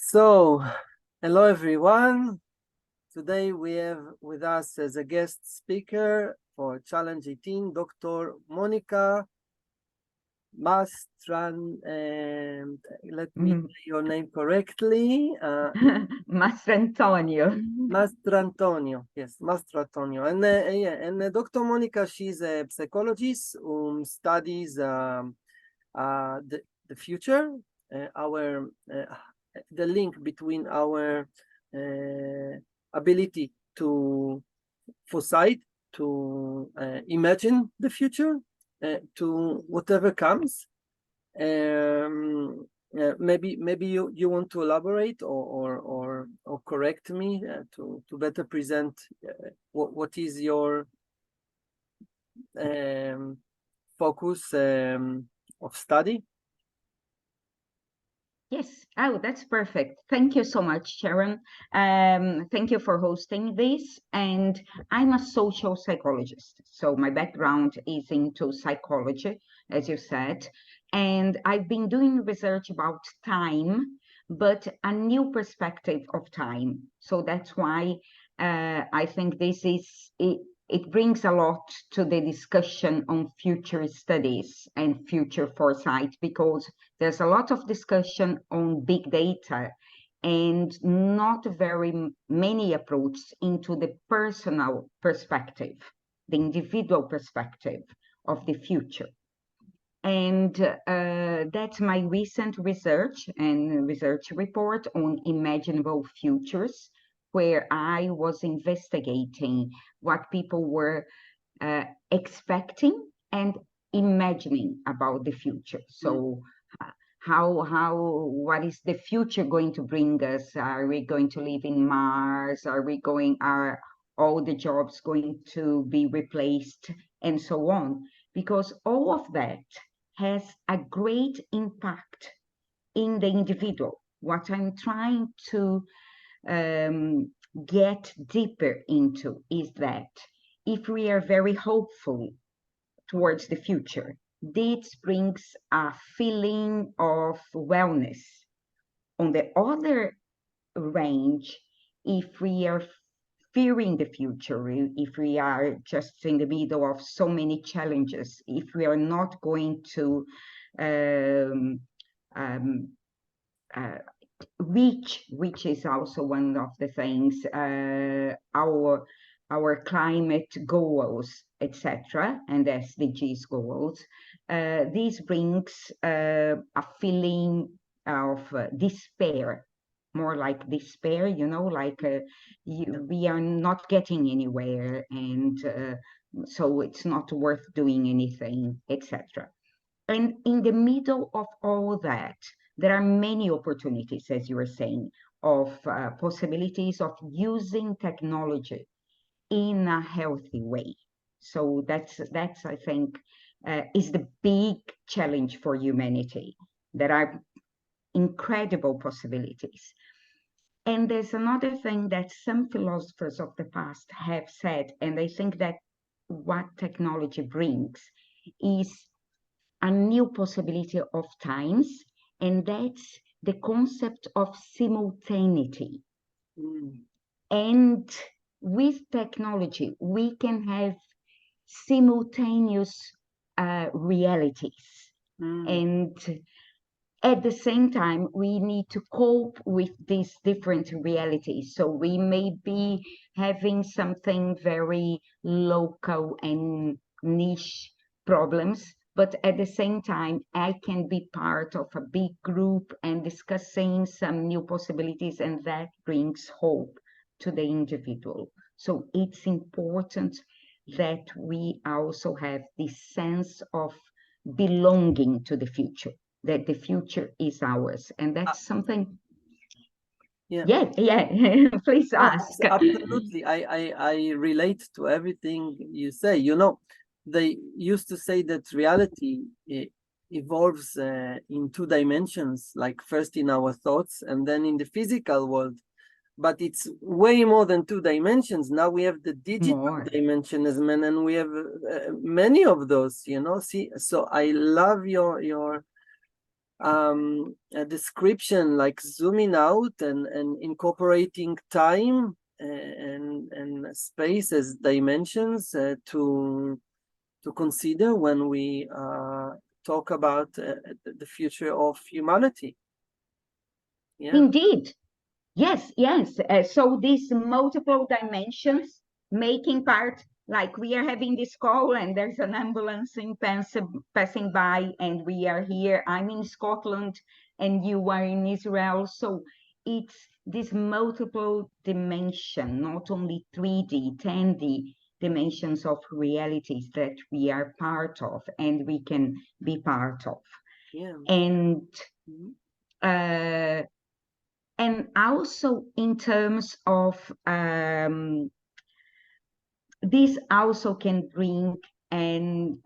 So, hello everyone. Today we have with us as a guest speaker for Challenge 18, Dr. Monica let me say your name correctly. Mastrantonio. Mastrantonio, yes, Mastrantonio. And Dr. Monica, she's a psychologist who studies the future, the link between our ability to foresight, to imagine the future, to whatever comes. Maybe you want to elaborate or correct me to better present what is your focus of study. Yes, oh, that's perfect. Thank you so much, Sharon. Thank you for hosting this. And I'm a social psychologist. So my background is into psychology, as you said. And I've been doing research about time, but a new perspective of time. So that's why I think this is it brings a lot to the discussion on future studies and future foresight, because there's a lot of discussion on big data and not very many approaches into the personal perspective, the individual perspective of the future. And that's my recent research and research report on imaginable futures, where I was investigating what people were expecting and imagining about the future. So what is the future going to bring us? Are we going to live in Mars? Are all the jobs going to be replaced, and so on? Because all of that has a great impact in the individual. What I'm trying to get deeper into is that if we are very hopeful towards the future, this brings a feeling of wellness. On the other range, if we are fearing the future, if we are just in the middle of so many challenges, if we are not going to reach, which is also one of the things, our climate goals, etc., and SDGs goals, this brings a feeling of despair, more like despair, like we are not getting anywhere, and so it's not worth doing anything, etc. And in the middle of all that, there are many opportunities, as you were saying, of possibilities of using technology in a healthy way. So that's I think, is the big challenge for humanity. There are incredible possibilities. And there's another thing that some philosophers of the past have said, and I think that what technology brings is a new possibility of times, and that's the concept of simultaneity. And with technology, we can have simultaneous realities. And at the same time, we need to cope with these different realities. So we may be having something very local and niche problems, but at the same time, I can be part of a big group and discussing some new possibilities, and that brings hope to the individual. So it's important that we also have this sense of belonging to the future, that the future is ours. And that's something. Yeah. Please ask. Absolutely. I relate to everything you say. They used to say that reality evolves in two dimensions, like first in our thoughts and then in the physical world. But it's way more than two dimensions. Now we have the digital dimension as men, and we have many of those, See, so I love your a description, like zooming out and incorporating time and space as dimensions to consider when we talk about the future of humanity. Yeah. Indeed. Yes, yes. So these multiple dimensions making part, like we are having this call and there's an ambulance passing by and we are here. I'm in Scotland and you are in Israel. So it's this multiple dimension, not only 3D, 10D dimensions of realities that we are part of and we can be part of. Yeah. And Mhm. and also in terms of this also can bring and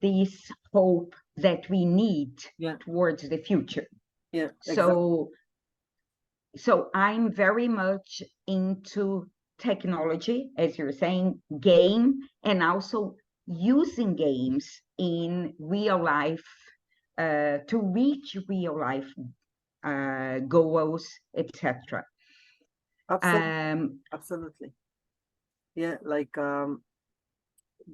this hope that we need Yeah. towards the future. Yeah. Exactly. So I'm very much into technology, as you're saying, game, and also using games in real life to reach real life goals, etc. Absolutely. Absolutely. Yeah. Like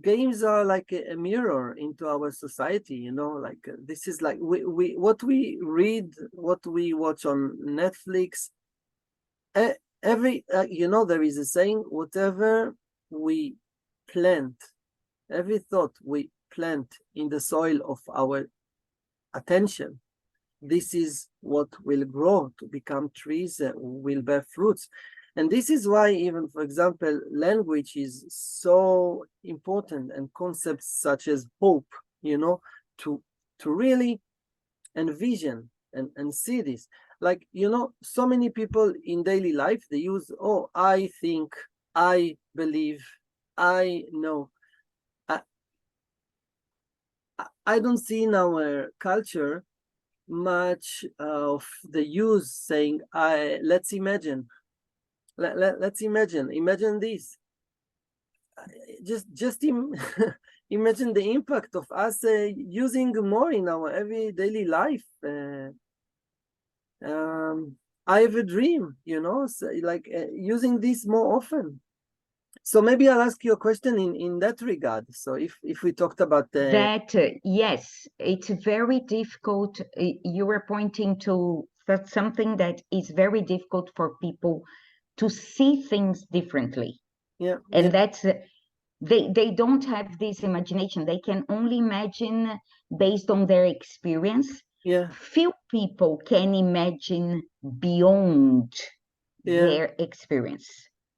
games are like a mirror into our society, you know, like this is like we what we read, what we watch on Netflix, every you know, there is a saying, whatever we plant, every thought we plant in the soil of our attention, this is what will grow to become trees that will bear fruits. And this is why, even for example, language is so important, and concepts such as hope, you know, to really envision and see this. Like, you know, so many people in daily life, they use, oh, I think, I believe, I know. I don't see in our culture much of the use saying, I let's imagine, let's imagine this. Just imagine the impact of us using more in our every daily life. um, I have a dream, you know, so like using this more often. So maybe I'll ask you a question in that regard. So if we talked about That, yes, it's very difficult. You were pointing to that something that is very difficult for people to see things differently. yeah, And yeah, that's, they don't have this imagination. They can only imagine based on their experience. yeah, Few people can imagine beyond yeah, their experience.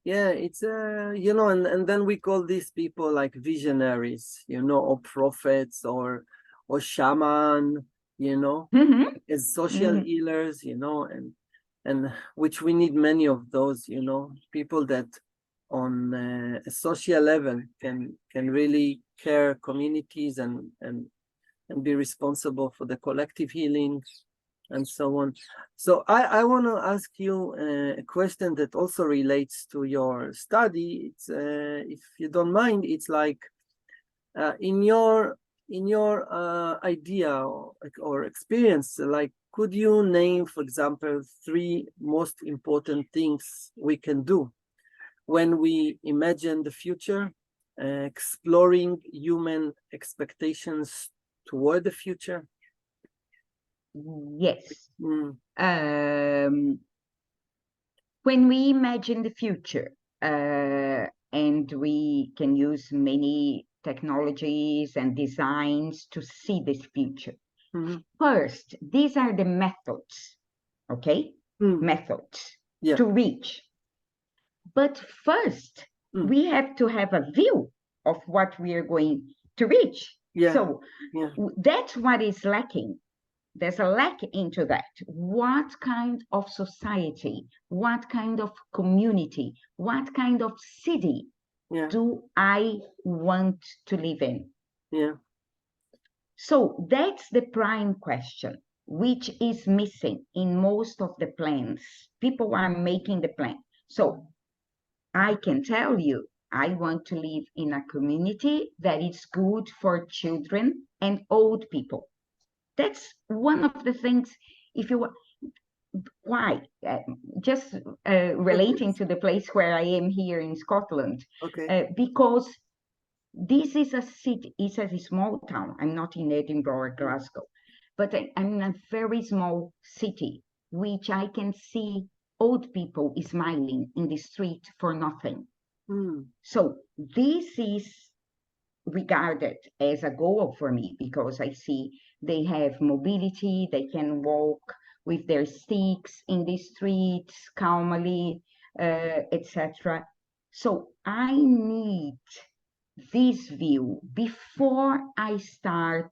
yeah, it's you know, and then we call these people like visionaries, you know, or prophets or shaman, you know, Mhm, as social mhm. healers, you know, and which we need many of those, you know, people that on a social level can really care communities and be responsible for the collective healing and so on. So I want to ask you a question that also relates to your study. It's if you don't mind, it's like in your idea or experience, like could you name, for example, three most important things we can do when we imagine the future, exploring human expectations toward the future? Yes. Mm, When we imagine the future, and we can use many technologies and designs to see this future. mhm, First, these are the methods, okay? mm, Methods yeah, to reach. But first, mm, we have to have a view of what we are going to reach. yeah, So yeah, that's what is lacking. There's a lack into that. What kind of society, what kind of community, what kind of city yeah, do I want to live in? yeah, So that's the prime question, which is missing in most of the plans. People are making the plan. So I can tell you, I want to live in a community that is good for children and old people. That's one of the things, if you why? Just relating to the place where I am here in Scotland, Okay. because this is a city, it's a small town. I'm not in Edinburgh or Glasgow, but I'm in a very small city, which I can see old people smiling in the street for nothing. Mm. So this is regarded as a goal for me because I see they have mobility, they can walk with their sticks in the streets calmly, etc. So I need this view before I start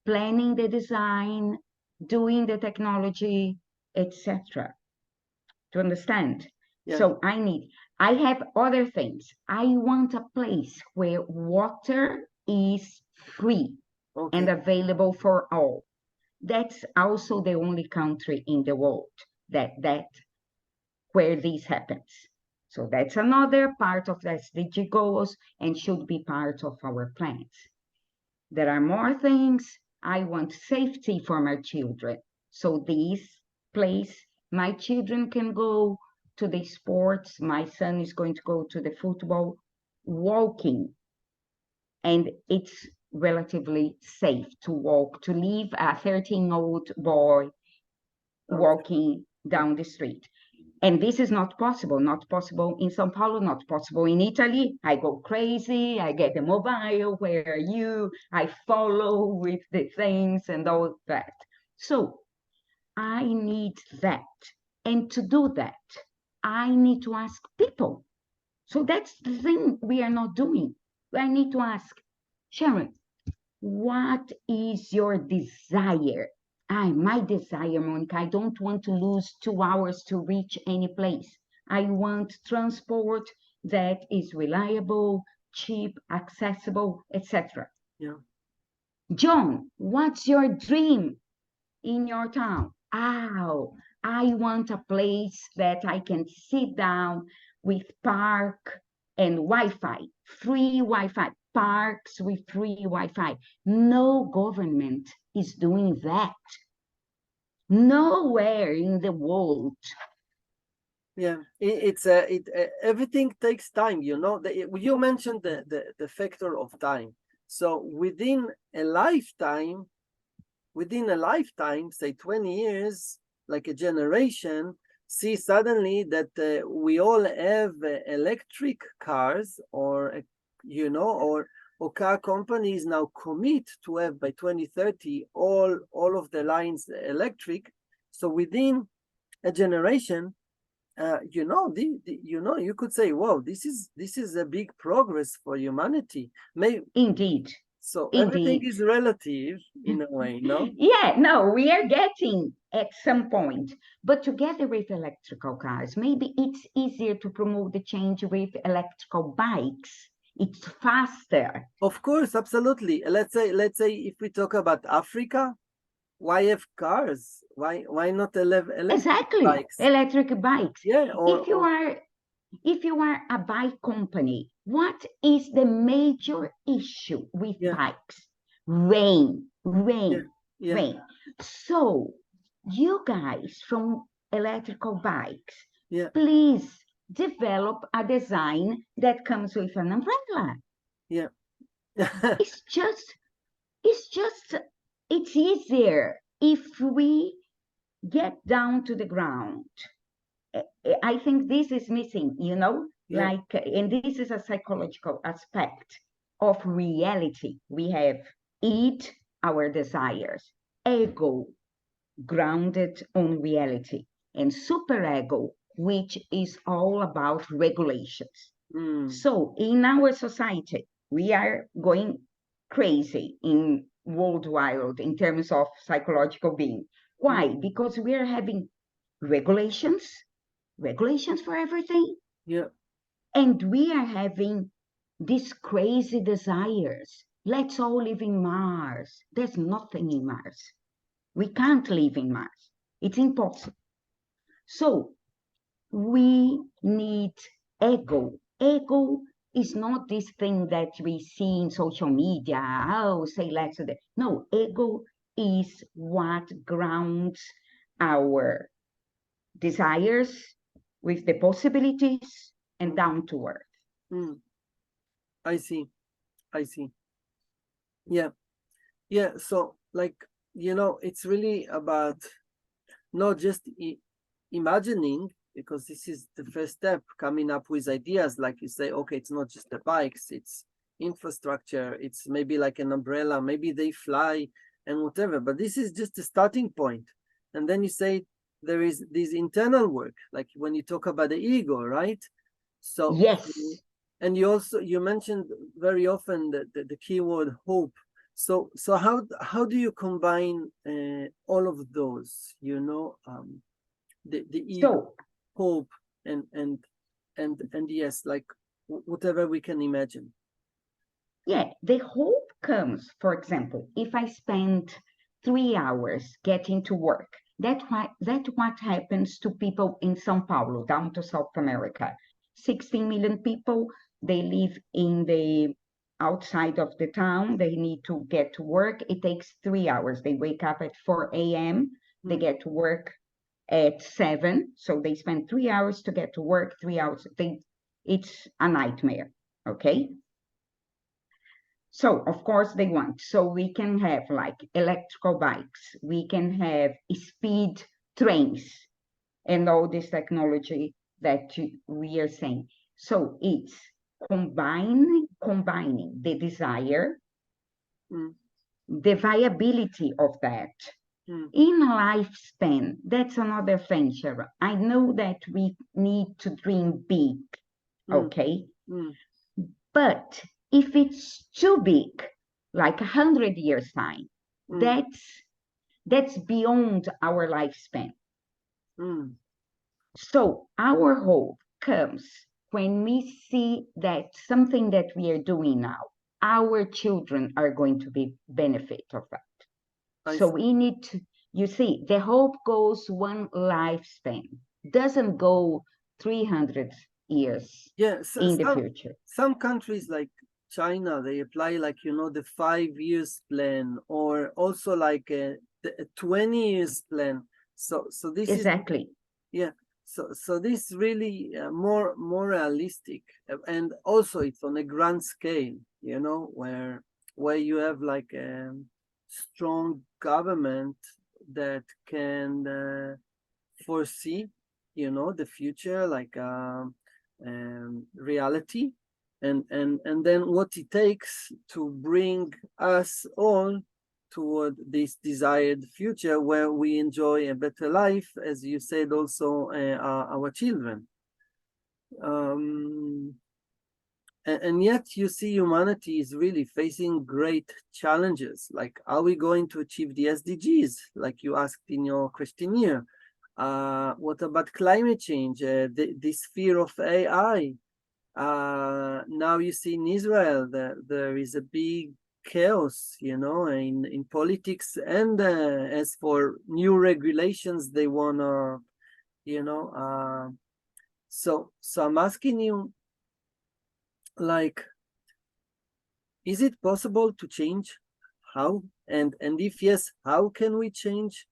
planning the design, doing the technology, etc. To understand? Yeah. So I have other things. I want a place where water is free and Okay. available for all. That's also the only country in the world that where this happens. So that's another part of the SDG goals and should be part of our plans. There are more things. I want safety for my children. So this place, my children can go to the sports. My son is going to go to the football, walking, and it's relatively safe to walk, to leave a 13-year-old boy Okay. walking down the street. And this is not possible in Sao Paulo, not possible in Italy. I go crazy, I get the mobile, where are you? I follow with the things and all that. So I need that. And to do that, I need to ask people. So that's the thing we are not doing. I need to ask, Sharon, what is your desire? My desire, Monica, I don't want to lose 2 hours to reach any place. I want transport that is reliable, cheap, accessible, etc. Yeah. John, what's your dream in your town? Oh, I want a place that I can sit down with park and Wi-Fi, free Wi-Fi, parks with free Wi-Fi. No government is doing that. Nowhere in the world. Yeah, everything takes time, you know. You mentioned the factor of time. So within a lifetime, say 20 years, like a generation, see suddenly that we all have electric cars, or or car companies now commit to have by 2030 all of the lines electric. So within a generation, you could say, "Wow, this is a big progress for humanity." Maybe Indeed, so. Everything indeed. is relative in a way, no? Yeah, no, we are getting at some point. But together with electrical cars, maybe it's easier to promote the change with electrical bikes. It's faster. Of course, absolutely. Let's say if we talk about Africa, why have cars? Why not electric Exactly, bikes? electric bikes. Yeah, If you are a bike company, what is the major issue with yeah, bikes? Rain, yeah, rain, yeah, rain. So you guys from electrical bikes, yeah, please develop a design that comes with an umbrella. yeah. It's just, it's just, it's easier if we get down to the ground. I think this is missing, Yeah. and this is a psychological aspect of reality. We have it, our desires, ego, grounded on reality, and superego, which is all about regulations. Mm, So in our society, we are going crazy in worldwide in terms of psychological being. Why? mm, Because we are having regulations, regulations for everything, yeah, and we are having these crazy desires. Let's all live in Mars. There's nothing in Mars. We can't live in Mars. It's impossible. So we need ego. Ego is not this thing that we see in social media. Oh, say less of that. No, ego is what grounds our desires with the possibilities and down to earth. I see. I see. Yeah. Yeah. So, like, it's really about not just imagining, because this is the first step, coming up with ideas. Like you say, okay, it's not just the bikes, it's infrastructure, it's maybe like an umbrella, maybe they fly and whatever. But this is just a starting point. And then you say there is this internal work, like when you talk about the ego, right? So yes. And you mentioned very often the keyword hope. So how do you combine all of those? The ego, So, hope, and yes, like whatever we can imagine. yeah, the hope comes, for example, if I spend 3 hours getting to work. That's what happens to people in São Paulo, down to South America. 16 million people, they live in the outside of the town. They need to get to work. It takes 3 hours. They wake up at 4 a.m. They get to work at 7. So they spend 3 hours to get to work, 3 hours. It's a nightmare, okay? So of course they want, so we can have like electrical bikes, we can have speed trains and all this technology that we are saying. So it's combining the desire, the viability of that. In lifespan, that's another thing, Sharon. I know that we need to dream big, okay? But if it's too big, like 100 years time, that's beyond our lifespan. So our hope comes when we see that something that we are doing now, our children are going to be benefit of that. So we need to, you see, the hope goes one lifespan, doesn't go 300 years in the future. Some countries like China, they apply like, the 5 years plan, or also like a 20 years plan. So this exactly. Yeah. So this really more realistic, and also it's on a grand scale, where you have like a strong government that can foresee, the future, like reality, and then what it takes to bring us all toward this desired future where we enjoy a better life, as you said, also our children. And yet you see humanity is really facing great challenges. Like, are we going to achieve the SDGs, like you asked in your questionnaire? What about climate change, this fear of AI? Now you see in Israel that there is a big chaos, in politics, and as for new regulations, they wanna, so I'm asking you, like, is it possible to change? How? And if yes, how can we change?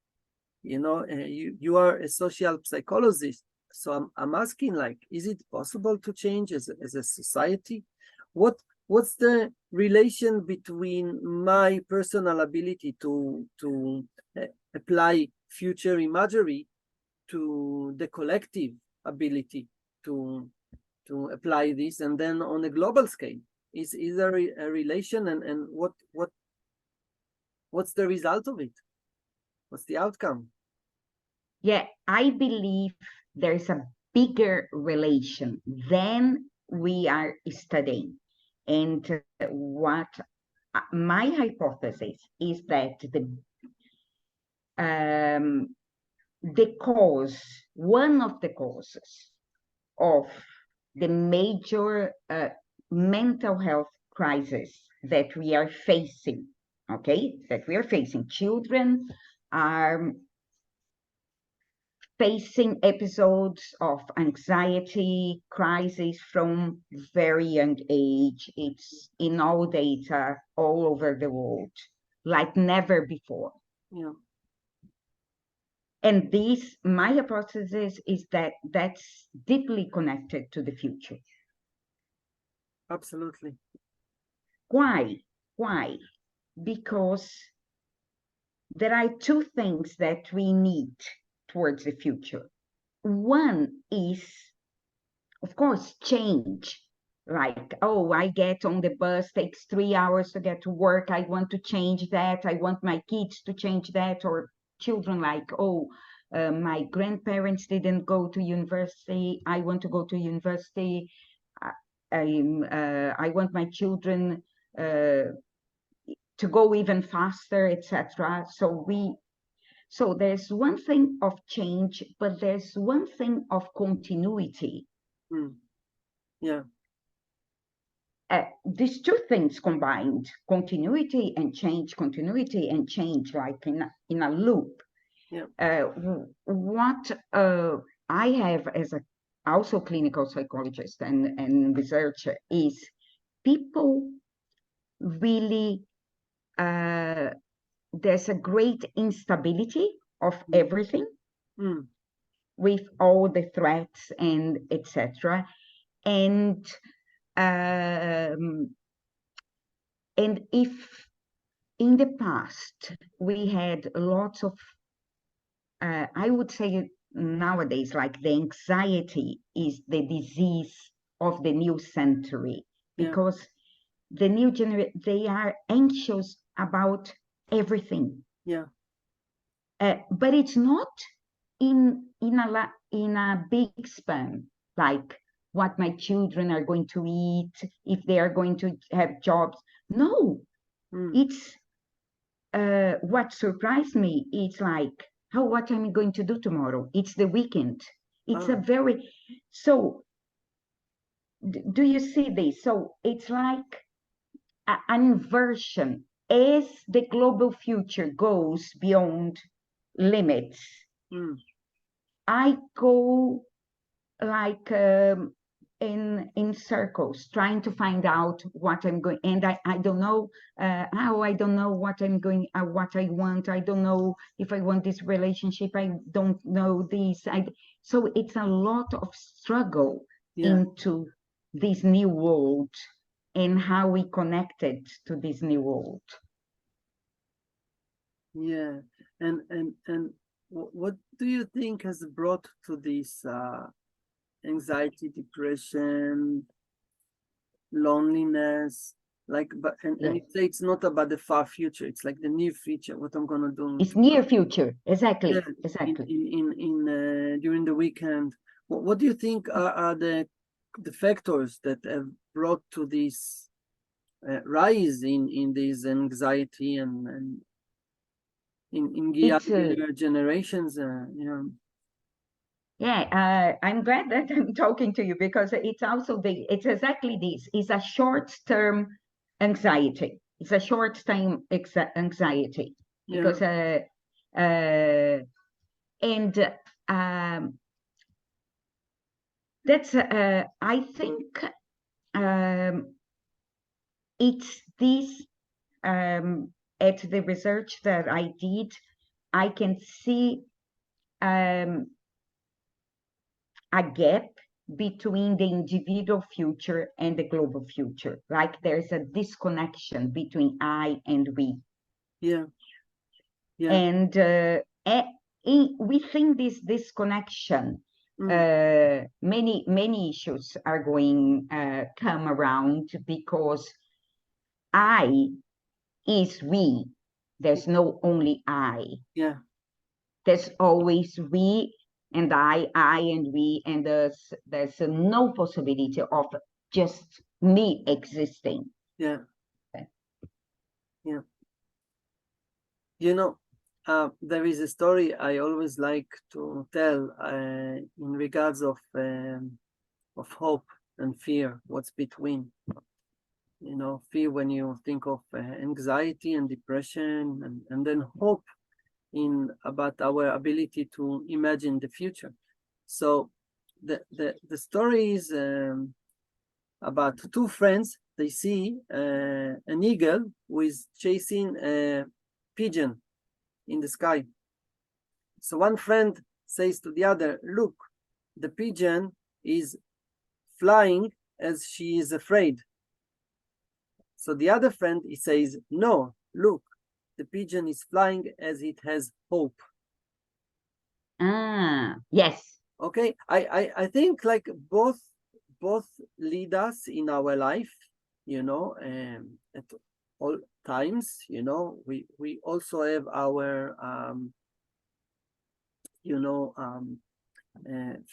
You are a social psychologist, so I'm asking, like, is it possible to change as a society? What's the relation between my personal ability to apply future imagery to the collective ability to apply this, and then on a global scale? Is there a relation, and what's the result of it? What's the outcome? Yeah, I believe there's a bigger relation than we are studying. And what my hypothesis is that one of the causes of the major mental health crisis that we are facing, children are facing episodes of anxiety crisis from very young age. It's in all data all over the world, like never before. Yeah. And this, my hypothesis is that that's deeply connected to the future. Absolutely. Why? Why? Because there are two things that we need towards the future. One is, of course, change. Like, oh, I get on the bus, takes 3 hours to get to work. I want to change that. I want my kids to change that. Or children like, oh, my grandparents didn't go to university. I want to go to university. I want my children to go even faster, etc. So there's one thing of change, but there's one thing of continuity. Yeah. These two things combined, continuity and change, like in a loop. Yeah. What I have as a also clinical psychologist and researcher is people really, there's a great instability of everything with all the threats and etc. And if in the past we had lots of, I would say nowadays, like the anxiety is the disease of the new century, because the new generation, they are anxious about everything. Yeah. But it's not in a big span, like what my children are going to eat, if they are going to have jobs. No, it's what surprised me. It's like, oh, what am I going to do tomorrow? It's the weekend. It's a very, so do you see this? So it's like an inversion as the global future goes beyond limits. I go like in circles trying to find out what I'm going, and I don't know how, I don't know what I'm going, what I want. I don't know if I want this relationship. I don't know this. So it's a lot of struggle into this new world and how we connected to this new world. Yeah. And what do you think has brought to this anxiety, depression, loneliness? Like, but and you say it's not about the far future, it's like the near future, what I'm gonna do. It's near future, exactly. Yeah, Exactly. in during the weekend. What do you think are the factors that have brought to this rise in this anxiety and in younger generations? Yeah, I'm glad that I'm talking to you, because it's also it's exactly this. It's a short-term anxiety. It's a short-term anxiety because and that's I think it's this at the research that I did, I can see a gap between the individual future and the global future. Like there's a disconnection between I and we. Yeah. And within this disconnection, many issues are going come around, because I is we. There's no only I. Yeah. There's always we and I and we, and there's no possibility of just me existing. Yeah. You know, there is a story I always like to tell in regards of hope and fear. What's between? You know, fear when you think of anxiety and depression, and then hope in about our ability to imagine the future. So the story is about two friends. They see an eagle who is chasing a pigeon, in the sky. So one friend says to the other, look, the pigeon is flying as she is afraid. So the other friend, he says, no, look, the pigeon is flying as it has hope. Yes. Okay, I think like both lead us in our life, you know, at all times, you know. We also have our you know,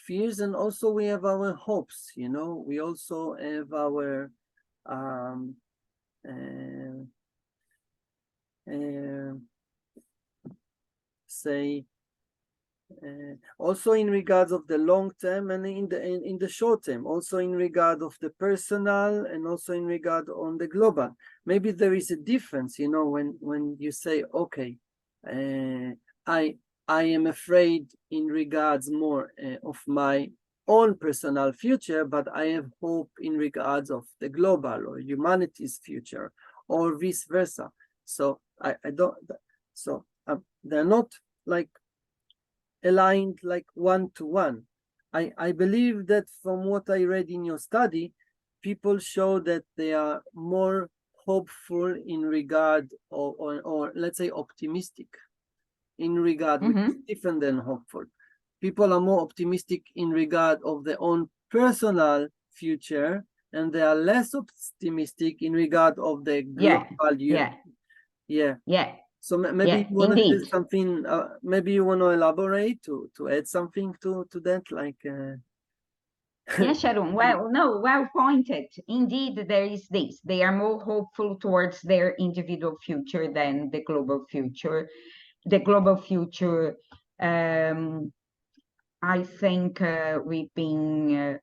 fears, and also we have our hopes, you know. We also have our um say also in regards of the long term and in the short term, also in regard of the personal and also in regard on the global. Maybe there is a difference, you know, when you say, okay, I am afraid in regards more of my own personal future, but I have hope in regards of the global or humanity's future, or vice versa. So I don't, so they're not like aligned like one to one. I believe that from what I read in your study, people show that they are more hopeful in regard, or let's say optimistic in regard, which is different than hopeful. People are more optimistic in regard of their own personal future, and they are less optimistic in regard of the global. Yeah. So maybe Yeah, you want to say indeed. something, maybe you want to elaborate to add something to that, like Yeah, Sharon. Well, no, well pointed. Indeed, there is this. They are more hopeful towards their individual future than the global future. The global future, I think we've been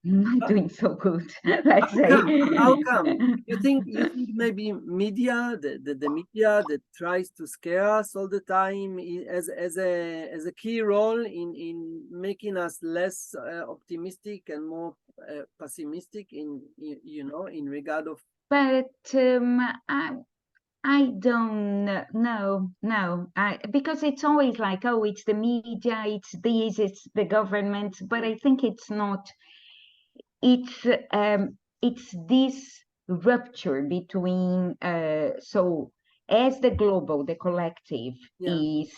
not doing so good, let's say. How come? You think maybe media, the media that tries to scare us all the time as a key role in making us less optimistic and more pessimistic in, you know, in regard of. But I don't know, no, because it's always like, oh, it's the media, it's this, it's the government, but I think it's not. It's this rupture between so as the global, the collective is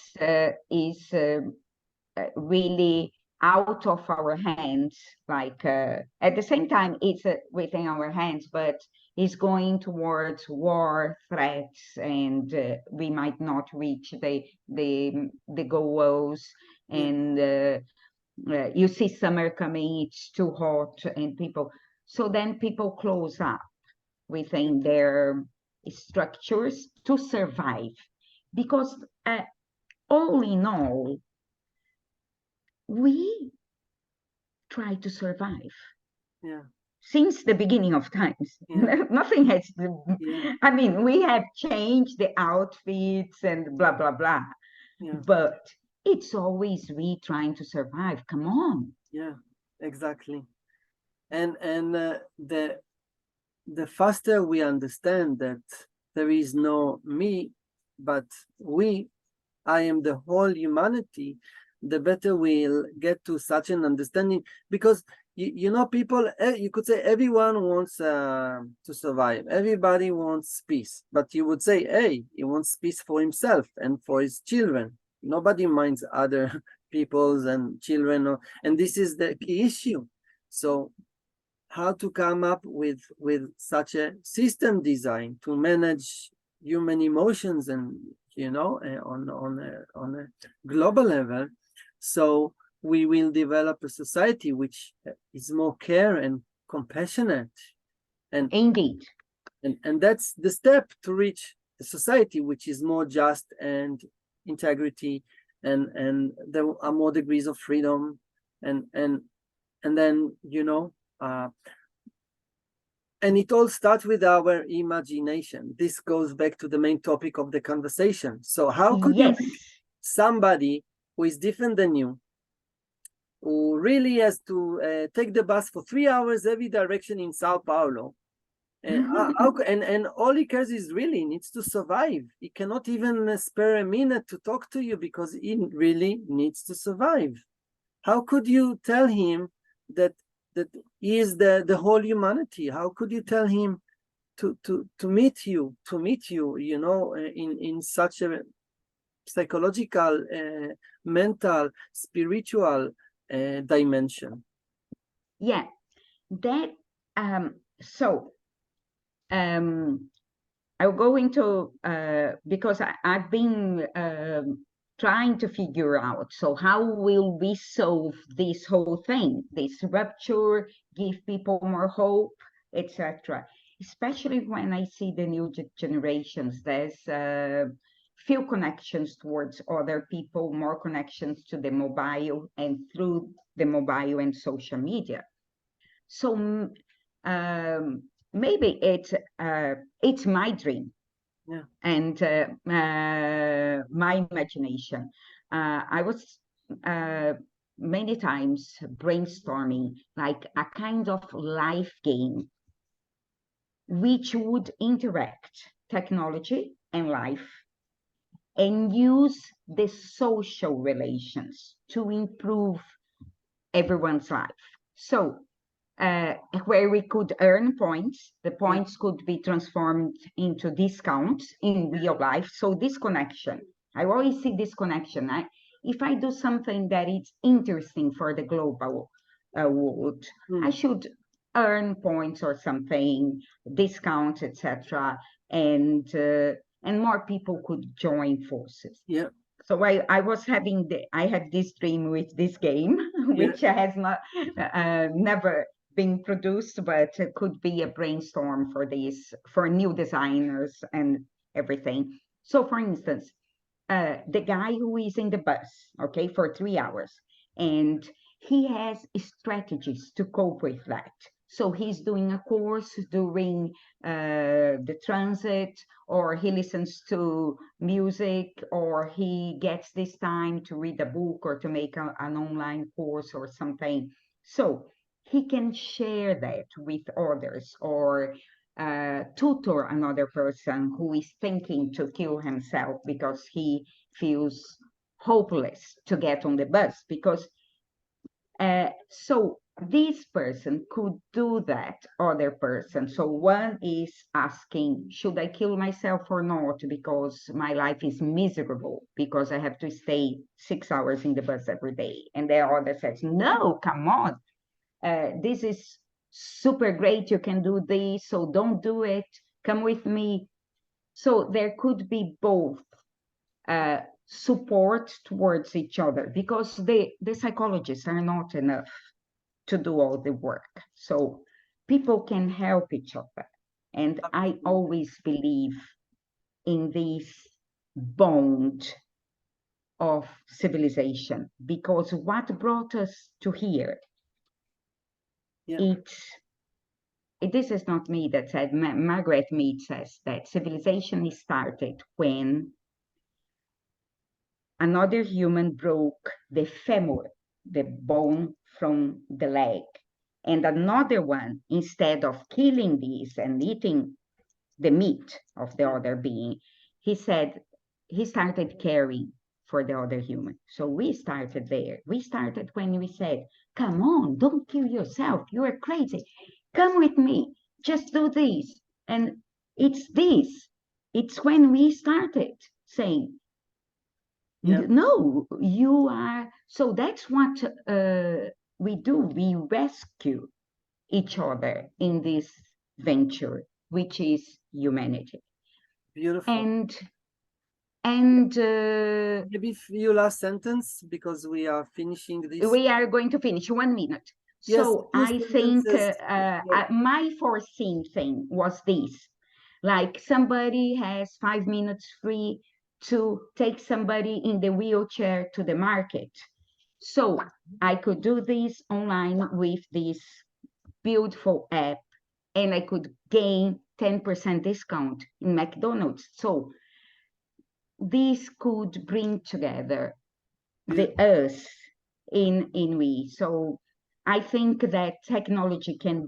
really out of our hands, like at the same time it's within our hands, but it's going towards war threats, and we might not reach the goals, and you see summer coming, it's too hot, and so then people close up within their structures to survive, because all in all, we try to survive since the beginning of times. Nothing has, I mean, we have changed the outfits and blah, blah, blah. But it's always we trying to survive. Come on. Yeah, exactly. And the faster we understand that there is no me, but we, I am the whole humanity, the better we'll get to such an understanding. Because you know, people, you could say everyone wants to survive, everybody wants peace, but you would say, hey, he wants peace for himself and for his children. Nobody minds other people's and children, and this is the key issue. So how to come up with such a system design to manage human emotions, and you know, on a global level, so we will develop a society which is more care and compassionate, and indeed, and that's the step to reach a society which is more just and integrity, and there are more degrees of freedom, and then, you know, and it all starts with our imagination. This goes back to the main topic of the conversation. So how could you make somebody who is different than you, who really has to take the bus for 3 hours every direction in Sao Paulo, And all he cares is really needs to survive. He cannot even spare a minute to talk to you because he really needs to survive. How could you tell him that he is the whole humanity? How could you tell him to meet you, you know, in such a psychological, mental, spiritual dimension? Yeah, that so I'll go into because I've been trying to figure out, so how will we solve this whole thing, this rupture, give people more hope, etc. Especially when I see the new generations, there's few connections towards other people, more connections to the mobile and through the mobile and social media. So maybe it's my dream, Yeah. and my imagination. I was many times brainstorming like a kind of life game which would interact technology and life and use the social relations to improve everyone's life. So where we could earn points. The points could be transformed into discounts in real life. So this connection, I always see this connection. If I do something that is interesting for the global world, I should earn points or something, discounts, etc., and more people could join forces. Yeah. So I was having I had this dream with this game, which has not never been produced, but it could be a brainstorm for for new designers and everything. So, for instance, the guy who is in the bus, okay, for 3 hours, and he has strategies to cope with that. So he's doing a course during the transit, or he listens to music, or he gets this time to read a book or to make an online course or something. So he can share that with others, or tutor another person who is thinking to kill himself because he feels hopeless to get on the bus. Because so this person could do that other person. So one is asking, should I kill myself or not, because my life is miserable because I have to stay 6 hours in the bus every day. And the other says, no, come on, this is super great, you can do this, so don't do it, come with me. So there could be both support towards each other, because the psychologists are not enough to do all the work. So people can help each other. And I always believe in this bond of civilization, because what brought us to here, this is not me that said, Margaret Mead says that civilization started when another human broke the femur, the bone from the leg. And another one, instead of killing this and eating the meat of the other being, he said, he started caring for the other human. So we started there. We started when we said, come on, don't kill yourself. You are crazy. Come with me. Just do this. And it's this. It's when we started saying, no, you are. So that's what we do. We rescue each other in this venture, which is humanity. Beautiful. And maybe a few last sentence, because we are finishing this. We are going to finish 1 minute. Yes, so I think yeah. my foreseen thing was this: like somebody has 5 minutes free to take somebody in the wheelchair to the market. So I could do this online with this beautiful app, and I could gain 10% discount in McDonald's. So this could bring together the us in we. So I think that technology can